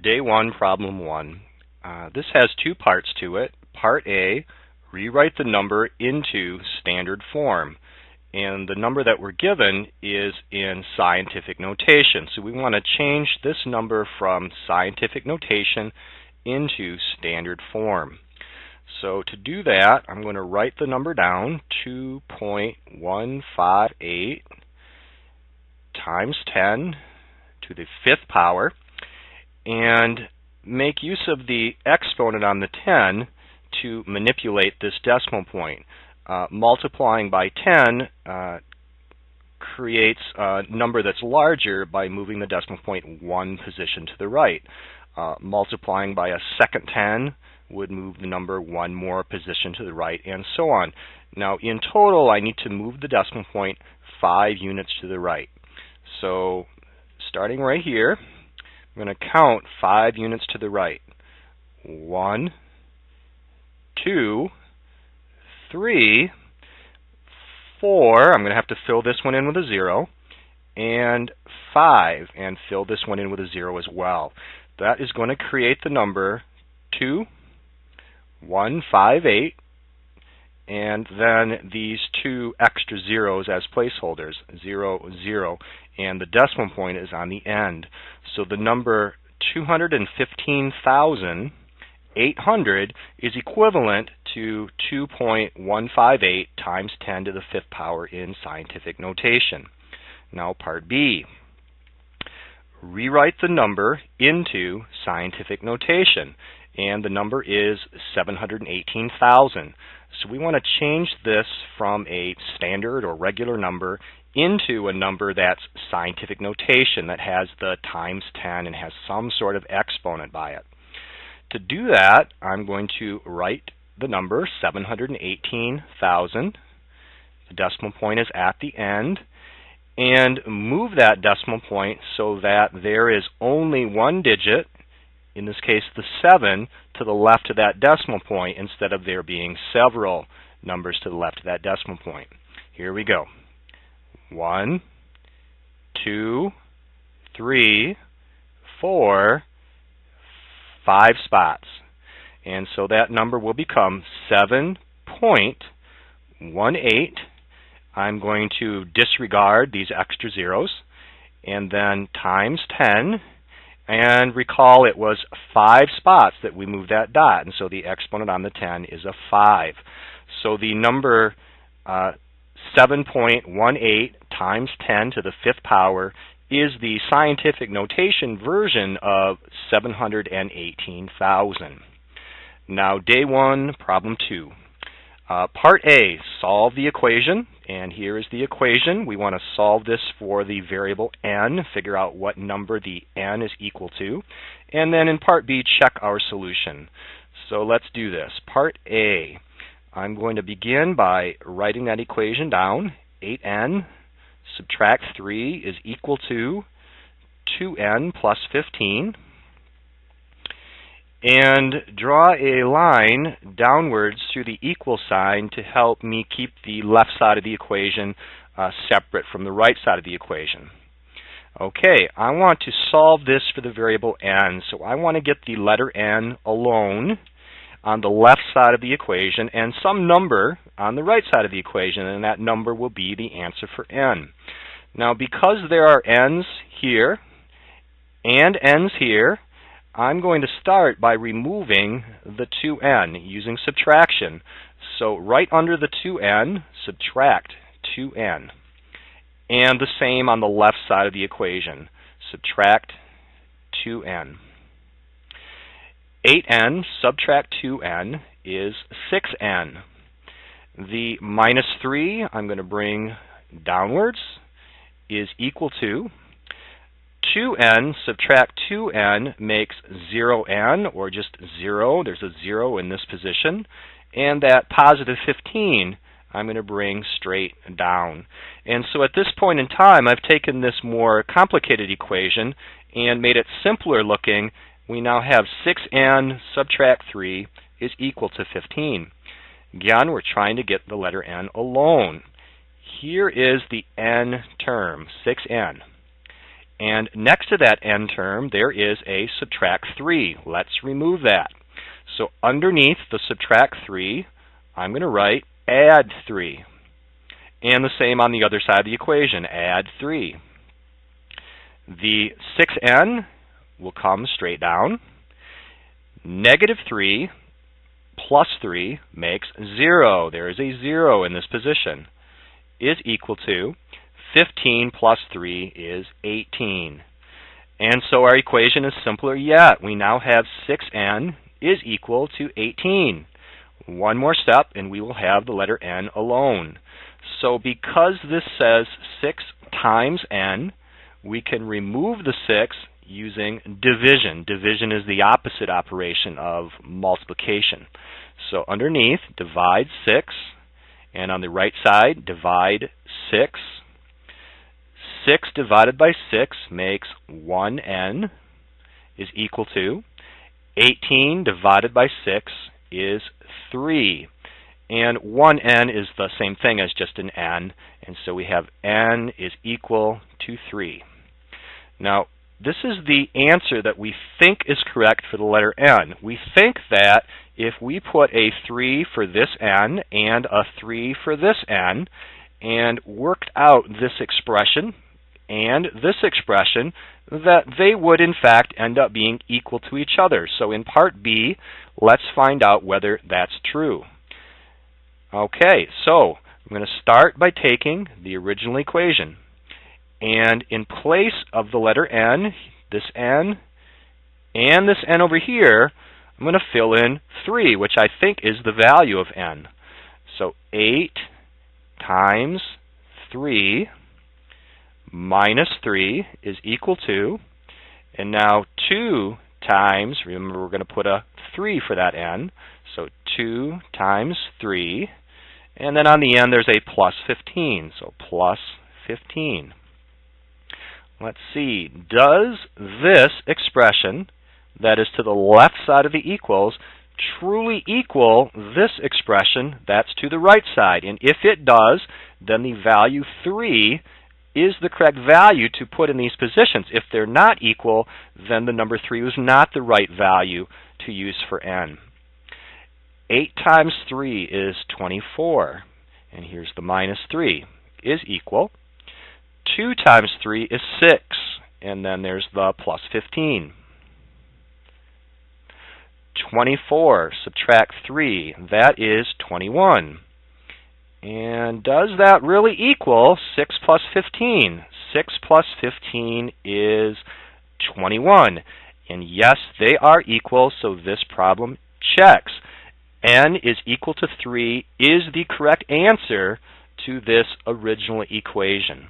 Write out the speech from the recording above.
Day 1, Problem 1. This has two parts to it. Part A, rewrite the number into standard form. And the number that we're given is in scientific notation. So we want to change this number from scientific notation into standard form. So to do that, I'm going to write the number down, 2.158 times 10 to the 5th power, and make use of the exponent on the 10 to manipulate this decimal point. Multiplying by 10 creates a number that's larger by moving the decimal point one position to the right. Multiplying by a second 10 would move the number one more position to the right, and so on. Now, in total, I need to move the decimal point 5 units to the right. So, starting right here, I'm going to count 5 units to the right. 1, 2, 3, 4, I'm going to have to fill this one in with a 0, and 5, and fill this one in with a 0 as well. That is going to create the number 2.158, and then these two extra zeros as placeholders, 0, 0, and the decimal point is on the end. So the number 215,800 is equivalent to 2.158 times 10 to the 5th power in scientific notation. Now part B. Rewrite the number into scientific notation, and the number is 718,000. So we want to change this from a standard or regular number into a number that's scientific notation, that has the times 10 and has some sort of exponent by it. To do that, I'm going to write the number 718,000. The decimal point is at the end, and move that decimal point so that there is only one digit, in this case the 7, to the left of that decimal point instead of there being several numbers to the left of that decimal point. Here we go. 1, 2, 3, 4, 5 spots. And so that number will become 7.18. I'm going to disregard these extra zeros, and then times 10. And recall it was 5 spots that we moved that dot, and so the exponent on the 10 is a 5. So the number 7.18 times 10 to the 5th power is the scientific notation version of 718,000. Now, day 1, problem 2. Part A, solve the equation, and here is the equation. We want to solve this for the variable n, figure out what number the n is equal to, and then in part B, check our solution. So let's do this. Part A, I'm going to begin by writing that equation down. 8n subtract 3 is equal to 2n plus 15. And draw a line downwards through the equal sign to help me keep the left side of the equation separate from the right side of the equation. Okay, I want to solve this for the variable n, so I want to get the letter n alone on the left side of the equation and some number on the right side of the equation, and that number will be the answer for n. Now, because there are n's here and n's here, I'm going to start by removing the 2n using subtraction. So right under the 2n, subtract 2n. And the same on the left side of the equation. Subtract 2n. 8n subtract 2n is 6n. The minus 3 I'm going to bring downwards is equal to 2n subtract 2n makes 0n, or just 0. There's a 0 in this position. And that positive 15 I'm going to bring straight down. And so at this point in time, I've taken this more complicated equation and made it simpler looking. We now have 6n subtract 3 is equal to 15. Again, we're trying to get the letter n alone. Here is the n term, 6n. And next to that n term, there is a subtract 3. Let's remove that. So underneath the subtract 3, I'm going to write add 3. And the same on the other side of the equation, add 3. The 6n will come straight down. Negative 3 plus 3 makes 0. There is a 0 in this position. Is equal to 15 plus 3 is 18. And so our equation is simpler yet. We now have 6n is equal to 18. One more step and we will have the letter n alone. So because this says 6 times n, we can remove the 6 using division. Division is the opposite operation of multiplication. So underneath, divide 6, and on the right side, divide 6. 6 divided by 6 makes 1n is equal to 18 divided by 6 is 3. And 1n is the same thing as just an n, and so we have n is equal to 3. Now, this is the answer that we think is correct for the letter n. We think that if we put a 3 for this n and a 3 for this n and worked out this expression and this expression, that they would in fact end up being equal to each other. So in part B, let's find out whether that's true. Okay, so I'm going to start by taking the original equation. And in place of the letter n, this n, and this n over here, I'm going to fill in 3, which I think is the value of n. So 8 times 3 minus 3 is equal to, and now 2 times, remember we're going to put a 3 for that n, so 2 times 3, and then on the end there's a plus 15, so plus 15. Let's see, does this expression that is to the left side of the equals truly equal this expression that's to the right side? And if it does, then the value 3 is the correct value to put in these positions. If they're not equal, then the number 3 was not the right value to use for n. 8 times 3 is 24, and here's the minus 3, is equal. 2 times 3 is 6, and then there's the plus 15. 24, subtract 3, that is 21. And does that really equal 6 plus 15? 6 plus 15 is 21. And yes, they are equal, so this problem checks. N is equal to 3 is the correct answer to this original equation.